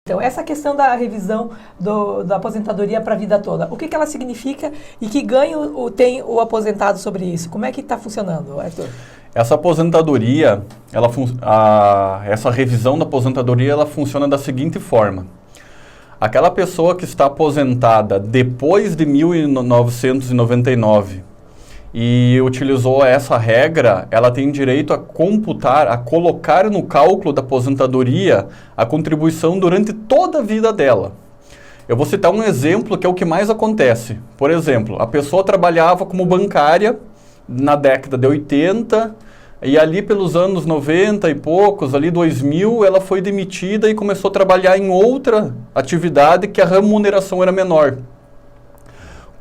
Então, essa questão da revisão da aposentadoria para a vida toda, o que ela significa e que ganho tem o aposentado sobre isso? Como é que está funcionando, Arthur? Essa aposentadoria, essa revisão da aposentadoria, ela funciona da seguinte forma. Aquela pessoa que está aposentada depois de 1999 e utilizou essa regra, ela tem direito a computar, a colocar no cálculo da aposentadoria a contribuição durante toda a vida dela. Eu vou citar um exemplo que é o que mais acontece. Por exemplo, a pessoa trabalhava como bancária na década de 80 e ali pelos anos 90 e poucos, ali 2000, ela foi demitida e começou a trabalhar em outra atividade que a remuneração era menor.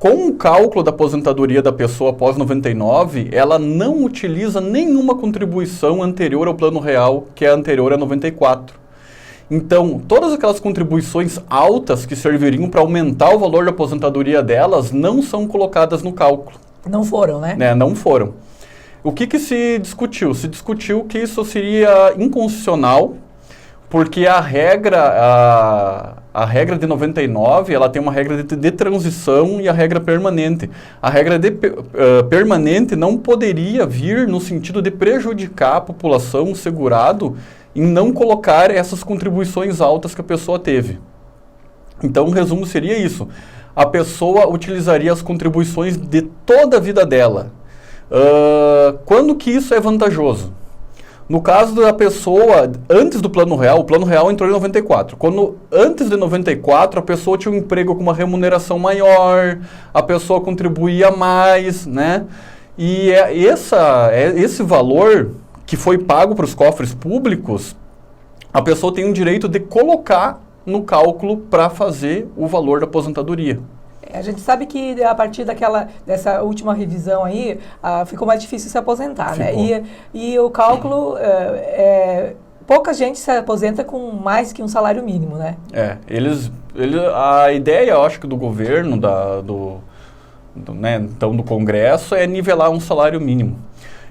Com o cálculo da aposentadoria da pessoa após 99, ela não utiliza nenhuma contribuição anterior ao Plano Real, que é anterior a 94. Então, todas aquelas contribuições altas que serviriam para aumentar o valor da aposentadoria delas não são colocadas no cálculo. Não foram, né? Não foram. O que se discutiu? Se discutiu que isso seria inconstitucional, porque a regra de 99, ela tem uma regra de transição e a regra permanente. A regra permanente não poderia vir no sentido de prejudicar a população, o segurado, em não colocar essas contribuições altas que a pessoa teve. Então, o resumo seria isso. A pessoa utilizaria as contribuições de toda a vida dela. Quando que isso é vantajoso? No caso da pessoa, antes do Plano Real, o Plano Real entrou em 94. Antes de 94, a pessoa tinha um emprego com uma remuneração maior, a pessoa contribuía mais, né? E esse valor que foi pago para os cofres públicos, a pessoa tem o direito de colocar no cálculo para fazer o valor da aposentadoria. A gente sabe que a partir dessa última revisão aí, ficou mais difícil se aposentar, né? E o cálculo, pouca gente se aposenta com mais que um salário mínimo, né? A ideia, eu acho que do governo, então do Congresso, é nivelar um salário mínimo.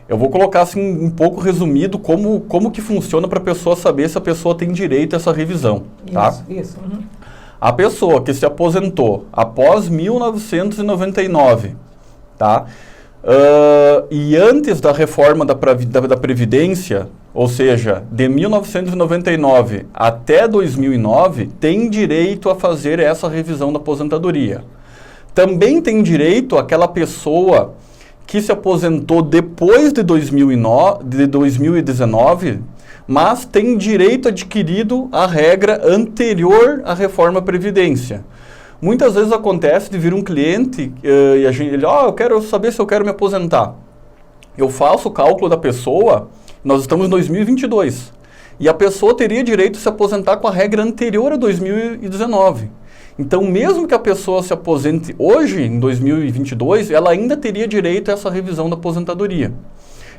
Eu vou colocar assim um pouco resumido como que funciona para a pessoa saber se a pessoa tem direito a essa revisão, tá? Isso. Uhum. A pessoa que se aposentou após 1999, tá? E antes da reforma da Previdência, ou seja, de 1999 até 2009, tem direito a fazer essa revisão da aposentadoria. Também tem direito aquela pessoa que se aposentou depois de 2019, mas tem direito adquirido à regra anterior à reforma Previdência. Muitas vezes acontece de vir um cliente e eu quero saber se eu quero me aposentar. Eu faço o cálculo da pessoa, nós estamos em 2022, e a pessoa teria direito de se aposentar com a regra anterior a 2019. Então, mesmo que a pessoa se aposente hoje, em 2022, ela ainda teria direito a essa revisão da aposentadoria.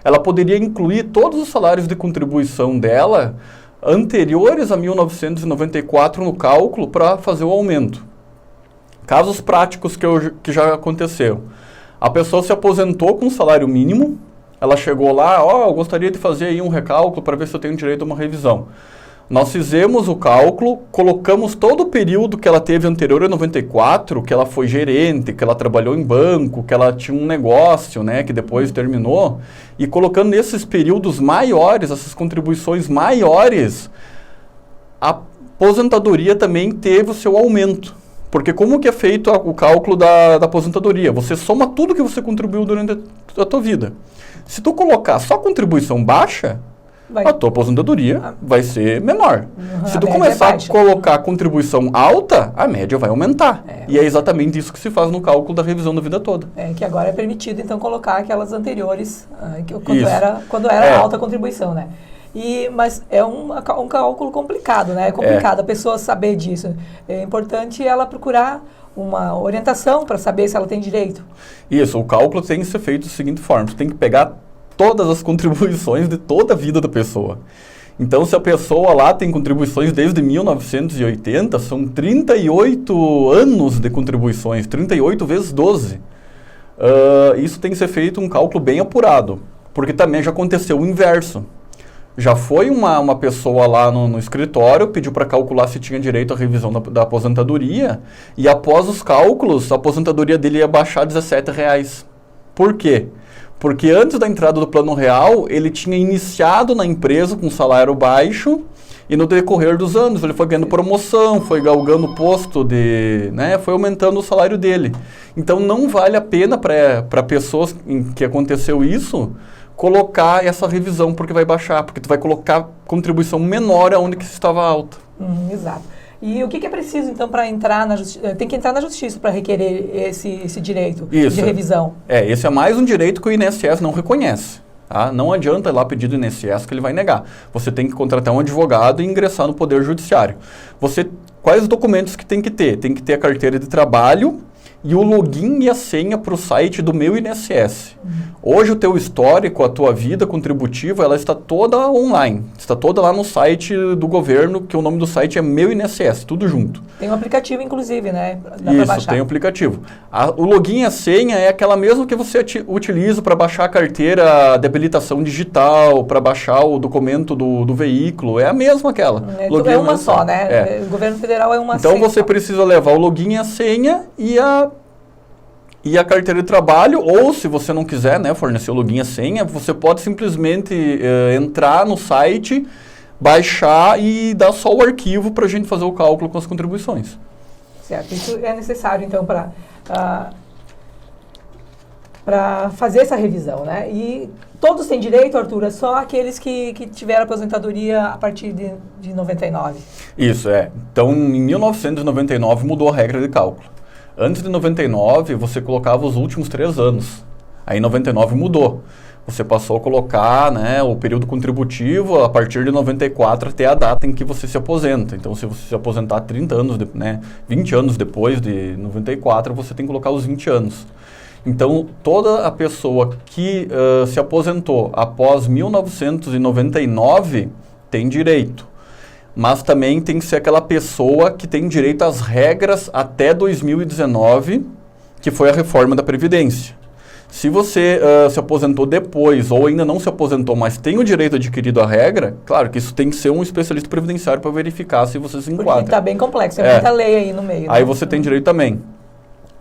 Ela poderia incluir todos os salários de contribuição dela anteriores a 1994 no cálculo para fazer o aumento. Casos práticos que já aconteceu. A pessoa se aposentou com salário mínimo, ela chegou lá, eu gostaria de fazer aí um recálculo para ver se eu tenho direito a uma revisão. Nós fizemos o cálculo, colocamos todo o período que ela teve anterior a 94, que ela foi gerente, que ela trabalhou em banco, que ela tinha um negócio, né, que depois terminou, e colocando nesses períodos maiores, essas contribuições maiores, a aposentadoria também teve o seu aumento. Porque como que é feito o cálculo da aposentadoria? Você soma tudo que você contribuiu durante a tua vida. Se tu colocar só contribuição baixa, a tua aposentadoria vai ser menor. Se tu começar a colocar contribuição alta, a média vai aumentar. E é exatamente isso que se faz no cálculo da revisão da vida toda. Que agora é permitido, então, colocar aquelas anteriores, quando era alta contribuição, né? Mas é um cálculo complicado, né? É complicado a pessoa saber disso. É importante ela procurar uma orientação para saber se ela tem direito. Isso, o cálculo tem que ser feito da seguinte forma. Você tem que pegar todas as contribuições de toda a vida da pessoa. Então, se a pessoa lá tem contribuições desde 1980, são 38 anos de contribuições, 38 vezes 12. Isso tem que ser feito um cálculo bem apurado, porque também já aconteceu o inverso. Já foi uma pessoa lá no escritório, pediu para calcular se tinha direito à revisão da aposentadoria, e após os cálculos, a aposentadoria dele ia baixar R$17. Por quê? Porque antes da entrada do Plano Real, ele tinha iniciado na empresa com salário baixo, e no decorrer dos anos ele foi ganhando promoção, foi galgando posto foi aumentando o salário dele. Então não vale a pena para pessoas em que aconteceu isso, colocar essa revisão, porque vai baixar, porque tu vai colocar contribuição menor aonde que estava alta. Exato. E o que é preciso, então, para entrar na justiça? Tem que entrar na justiça para requerer esse direito de revisão. Esse é mais um direito que o INSS não reconhece. Tá? Não adianta ir lá pedir do INSS que ele vai negar. Você tem que contratar um advogado e ingressar no Poder Judiciário. Quais documentos que tem que ter? Tem que ter a carteira de trabalho e o login e a senha para o site do Meu INSS. Hoje o teu histórico, a tua vida contributiva, ela está toda online. Está toda lá no site do governo, que o nome do site é Meu INSS, tudo junto. Tem um aplicativo, inclusive, né? Dá para baixar. Tem um aplicativo. O login e a senha é aquela mesma que você utiliza para baixar a carteira de habilitação digital, para baixar o documento do veículo. É a mesma aquela. É uma só, né? O governo federal é uma Então você precisa levar o login e a senha e a carteira de trabalho, ou se você não quiser, fornecer o login e a senha, você pode simplesmente entrar no site, baixar e dar só o arquivo para a gente fazer o cálculo com as contribuições. Certo. Isso é necessário, então, para fazer essa revisão, né? E todos têm direito, Arthur, é só aqueles que tiveram aposentadoria a partir de 99. Isso, Então, em 1999 mudou a regra de cálculo. Antes de 99, você colocava os últimos 3 anos. Aí em 99 mudou. Você passou a colocar o período contributivo a partir de 94 até a data em que você se aposenta. Então, se você se aposentar 30 anos, 20 anos depois de 94, você tem que colocar os 20 anos. Então, toda a pessoa que se aposentou após 1999 tem direito. Mas também tem que ser aquela pessoa que tem direito às regras até 2019, que foi a reforma da Previdência. Se você se aposentou depois ou ainda não se aposentou, mas tem o direito adquirido à regra, claro que isso tem que ser um especialista previdenciário para verificar se você se enquadra. Porque está bem complexo, muita lei aí no meio. Aí você tem direito também.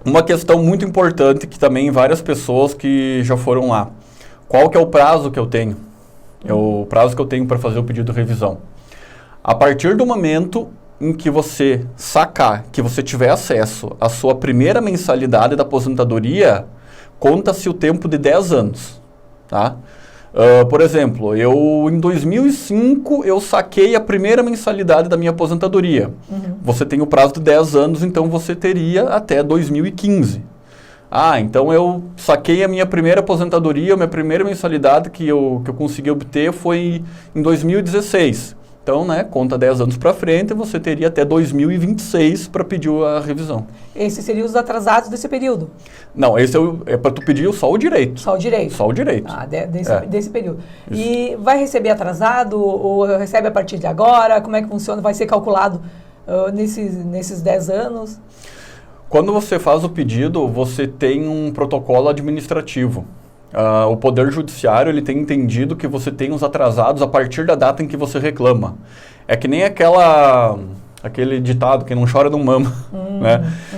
Uma questão muito importante que também várias pessoas que já foram lá. Qual que é o prazo que eu tenho? É o prazo que eu tenho para fazer o pedido de revisão. A partir do momento em que você sacar, que você tiver acesso à sua primeira mensalidade da aposentadoria, conta-se o tempo de 10 anos, tá? Por exemplo, em 2005, eu saquei a primeira mensalidade da minha aposentadoria. Você tem o prazo de 10 anos, então você teria até 2015. Então eu saquei a minha primeira aposentadoria, a minha primeira mensalidade que eu consegui obter foi em 2016. Então, conta 10 anos para frente, você teria até 2026 para pedir a revisão. Esses seriam os atrasados desse período? Não, esse é para tu pedir só o direito. Só o direito? Só o direito. Desse período. Isso. E vai receber atrasado ou recebe a partir de agora? Como é que funciona? Vai ser calculado nesses 10 anos? Quando você faz o pedido, você tem um protocolo administrativo. O Poder Judiciário ele tem entendido que você tem os atrasados a partir da data em que você reclama. É que nem aquele ditado, quem não chora não mama.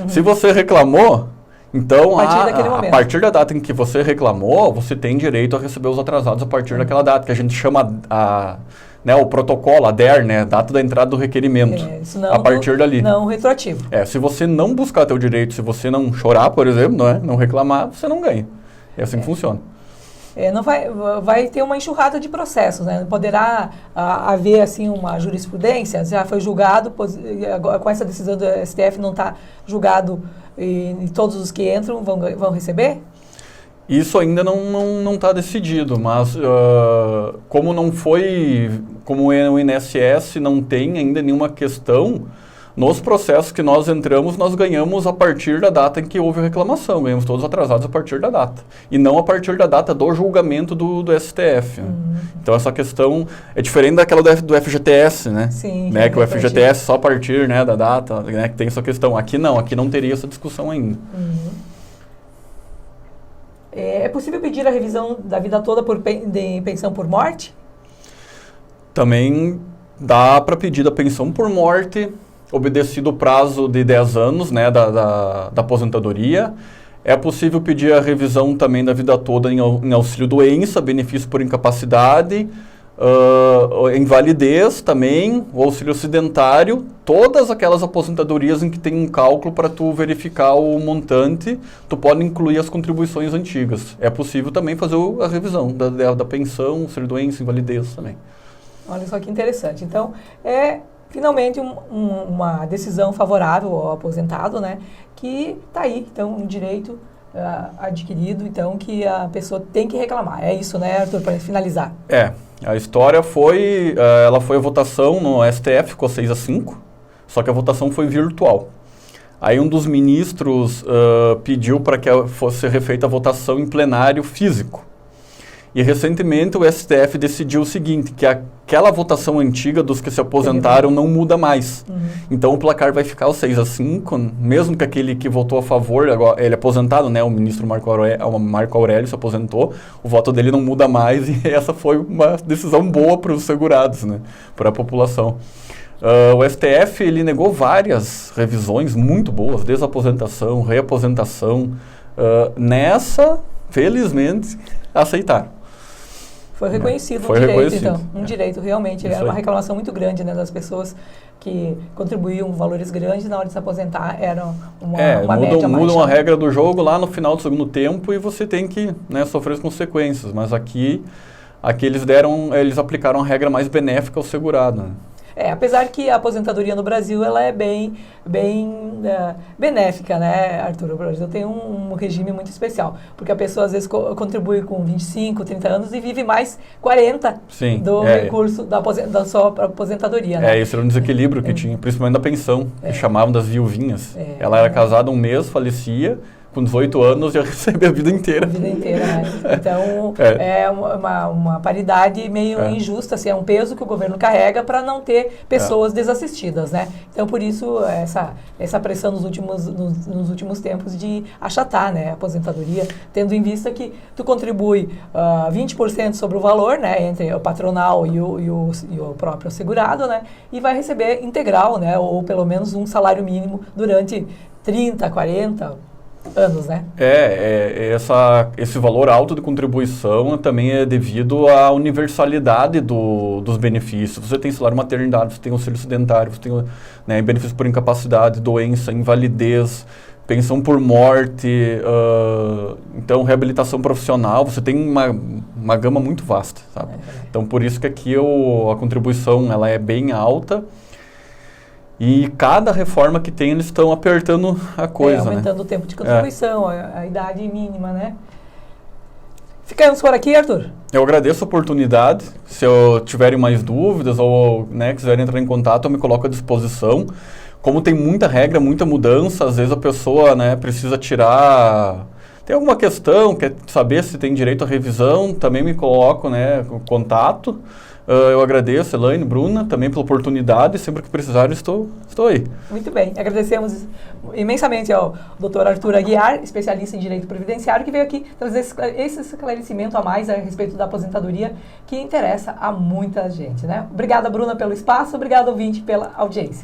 Se você reclamou, então a partir da data em que você reclamou, você tem direito a receber os atrasados a partir daquela data, que a gente chama o protocolo, a DER, data da entrada do requerimento, a partir dali. Não retroativo. Se você não buscar teu direito, se você não chorar, por exemplo, não reclamar, você não ganha. É assim que funciona. Não vai ter uma enxurrada de processos, Poderá haver assim uma jurisprudência, já foi julgado, com essa decisão do STF não está julgado e todos os que entram vão receber? Isso ainda não está decidido, mas como o INSS não tem ainda nenhuma questão, nos processos que nós entramos, nós ganhamos a partir da data em que houve a reclamação. Ganhamos todos atrasados a partir da data. E não a partir da data do julgamento do STF. Então, essa questão é diferente daquela do FGTS, Sim. Que o FGTS só a partir da data, que tem essa questão. Aqui não teria essa discussão ainda. É possível pedir a revisão da vida toda de pensão por morte? Também dá para pedir a pensão por morte, obedecido o prazo de 10 anos, né, da aposentadoria. É possível pedir a revisão também da vida toda em auxílio-doença, benefício por incapacidade, invalidez também, o auxílio acidentário, todas aquelas aposentadorias em que tem um cálculo para tu verificar o montante, tu pode incluir as contribuições antigas. É possível também fazer a revisão da pensão, auxílio-doença, invalidez também. Olha só que interessante. Então, finalmente uma decisão favorável ao aposentado, né? Que está aí, então, um direito adquirido, então, que a pessoa tem que reclamar. É isso, né, Arthur, para finalizar? A história foi, ela foi a votação no STF, ficou 6-5, só que a votação foi virtual. Aí um dos ministros pediu para que fosse refeita a votação em plenário físico. E recentemente o STF decidiu o seguinte, que aquela votação antiga dos que se aposentaram não muda mais. Então o placar vai ficar o 6-5, mesmo que aquele que votou a favor, agora, ele é aposentado, né, o ministro Marco Aurélio se aposentou, o voto dele não muda mais e essa foi uma decisão boa para os segurados, né, para a população. O STF ele negou várias revisões muito boas, desaposentação, reaposentação, nessa, felizmente, aceitaram. Foi reconhecido um direito, então. Um direito, realmente. Era uma reclamação muito grande, né, das pessoas que contribuíam valores grandes na hora de se aposentar. Era uma média mais. Mudam a regra do jogo lá no final do segundo tempo e você tem que, né, sofrer as consequências. Mas aqui eles aplicaram a regra mais benéfica ao segurado, né? Apesar que a aposentadoria no Brasil ela é bem benéfica, né, Arthur? O Brasil tem um regime muito especial, porque a pessoa às vezes contribui com 25, 30 anos e vive mais 40 do recurso da sua aposentadoria, né? Esse era um desequilíbrio que tinha, principalmente da pensão, que chamavam das viuvinhas. Ela era casada um mês, falecia, com 18 anos já recebe a vida inteira. A vida inteira, né? Então, é uma paridade meio injusta, assim, é um peso que o governo carrega para não ter pessoas desassistidas, né? Então, por isso, essa pressão nos últimos tempos de achatar, né, a aposentadoria, tendo em vista que tu contribui 20% sobre o valor, né, entre o patronal e o próprio segurado, né, e vai receber integral, né, ou pelo menos um salário mínimo durante 30, 40 anos, né? Esse valor alto de contribuição também é devido à universalidade dos benefícios. Você tem salário maternidade, você tem auxílio acidentário, você tem, né, benefício por incapacidade, doença, invalidez, pensão por morte, então reabilitação profissional, você tem uma gama muito vasta, sabe? Então por isso que aqui a contribuição ela é bem alta. E cada reforma que tem, eles estão apertando a coisa, aumentando, né? O tempo de contribuição, a idade mínima, né? Ficamos por aqui, Arthur. Eu agradeço a oportunidade. Se eu tiverem mais dúvidas ou, né, quiserem entrar em contato, eu me coloco à disposição. Como tem muita regra, muita mudança, às vezes a pessoa, né, precisa tirar... Tem alguma questão, quer saber se tem direito à revisão, também me coloco, né, em contato. Eu agradeço, Elaine, Bruna, também pela oportunidade. Sempre que precisarem, estou aí. Muito bem. Agradecemos imensamente ao Dr. Arthur Aguiar, especialista em Direito Previdenciário, que veio aqui trazer esse esclarecimento a mais a respeito da aposentadoria, que interessa a muita gente, né? Obrigada, Bruna, pelo espaço. Obrigado, ouvinte, pela audiência.